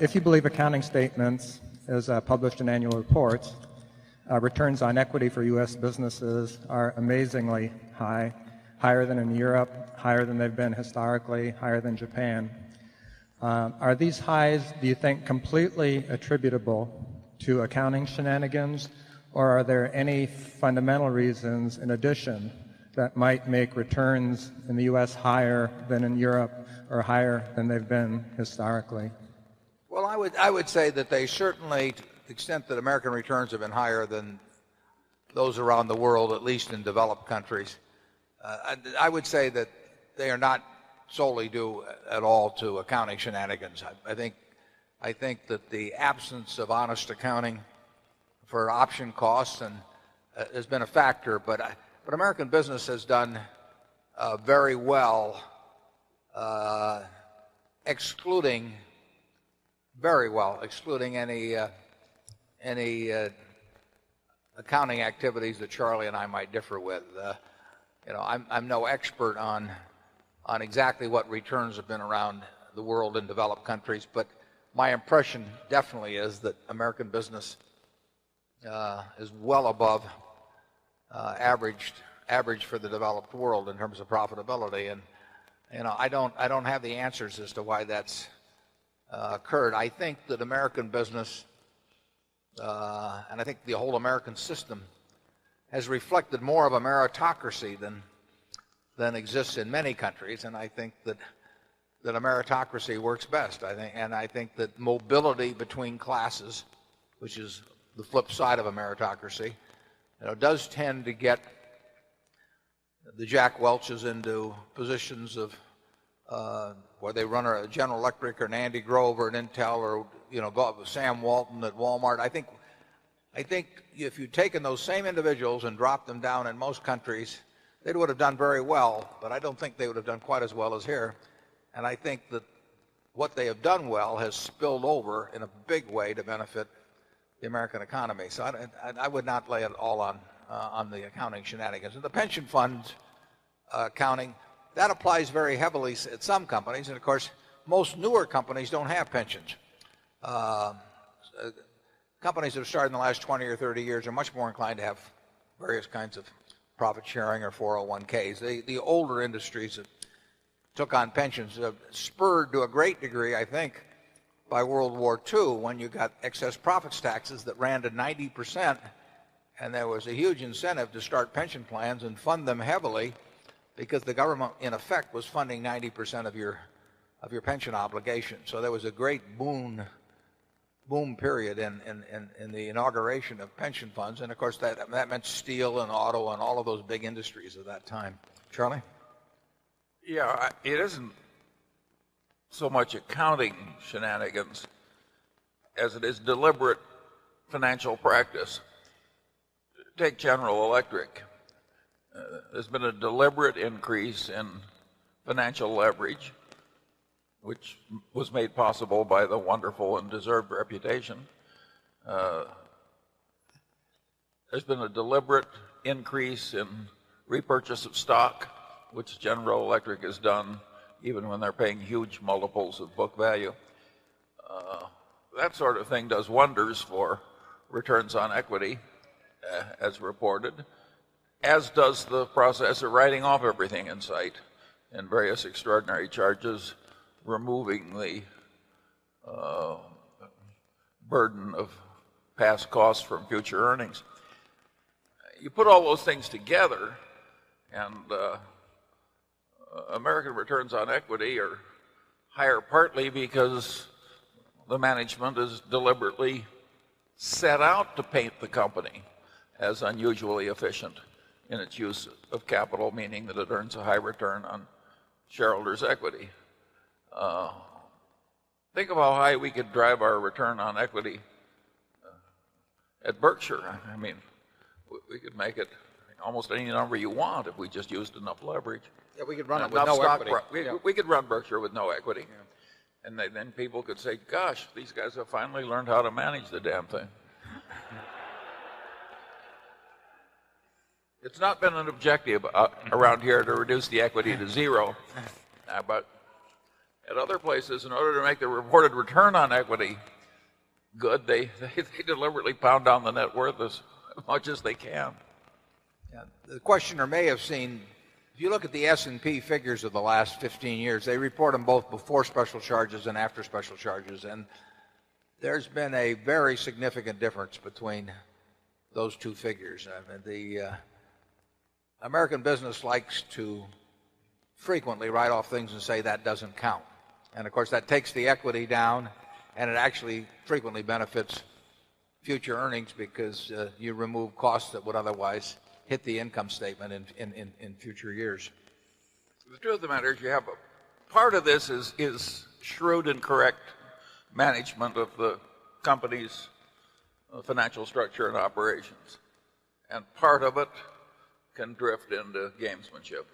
If you believe accounting statements as published in annual reports, returns on equity for U.S. businesses are amazingly high, higher than in Europe, higher than they've been historically, higher than Japan. Are these highs, do you think, completely attributable to accounting shenanigans, or are there any fundamental reasons in addition that might make returns in the U.S. higher than in Europe or higher than they've been historically? Well, I would say that they certainly, to the extent that American returns have been higher than those around the world, at least in developed countries, I would say that they are not solely due at all to accounting shenanigans. I think that the absence of honest accounting for option costs has been a factor, but American business has done very well, excluding any accounting activities that Charlie and I might differ with. I'm no expert on exactly what returns have been around the world in developed countries, but my impression definitely is that American business is well above average for the developed world in terms of profitability, and I don't have the answers as to why that's occurred. I think that American business and I think the whole American system has reflected more of a meritocracy than exists in many countries, and I think that a meritocracy works best. I think that mobility between classes, which is the flip side of a meritocracy, does tend to get the Jack Welches into positions of where they run a General Electric or an Andy Grove or an Intel, or go up with Sam Walton at Walmart. I think if you'd taken those same individuals and dropped them down in most countries, they would have done very well, but I don't think they would have done quite as well as here. And I think that what they have done well has spilled over in a big way to benefit the American economy. So I would not lay it all on the accounting shenanigans. And the pension fund accounting, that applies very heavily at some companies, and of course most newer companies don't have pensions. Companies that have started in the last 20 or 30 years are much more inclined to have various kinds of profit sharing or 401ks. The older industries that took on pensions, spurred to a great degree, I think, by World War II, when you got excess profits taxes that ran to 90%, and there was a huge incentive to start pension plans and fund them heavily, because the government in effect was funding 90% of your pension obligation. So there was a great boom period in the inauguration of pension funds, and of course that meant steel and auto and all of those big industries of that time. Charlie? Yeah, it isn't so much accounting shenanigans as it is deliberate financial practice. Take General Electric. There's been a deliberate increase in financial leverage, which was made possible by the wonderful and deserved reputation. There's been a deliberate increase in repurchase of stock, which General Electric has done even when they're paying huge multiples of book value. That sort of thing does wonders for returns on equity, as reported, as does the process of writing off everything in sight and various extraordinary charges, removing the burden of past costs from future earnings. You put all those things together, and American returns on equity are higher partly because the management is deliberately set out to paint the company as unusually efficient in its use of capital, meaning that it earns a high return on shareholders' equity. Think of how high we could drive our return on equity at Berkshire. I mean, we could make it almost any number you want if we just used enough leverage. Yeah, we could run it with no equity. We could run Berkshire with no equity. Yeah. And then people could say, gosh, these guys have finally learned how to manage the damn thing. It's not been an objective around here to reduce the equity to zero, but At other places, in order to make the reported return on equity good, they deliberately pound down the net worth as much as they can. Yeah, the questioner may have seen, if you look at the S&P figures of the last 15 years, they report them both before special charges and after special charges. And there's been a very significant difference between those two figures. I mean, the American business likes to frequently write off things and say that doesn't count. And of course, that takes the equity down, and it actually frequently benefits future earnings because you remove costs that would otherwise hit the income statement in future years. The truth of the matter is you have part of this is shrewd and correct management of the company's financial structure and operations. And part of it can drift into gamesmanship.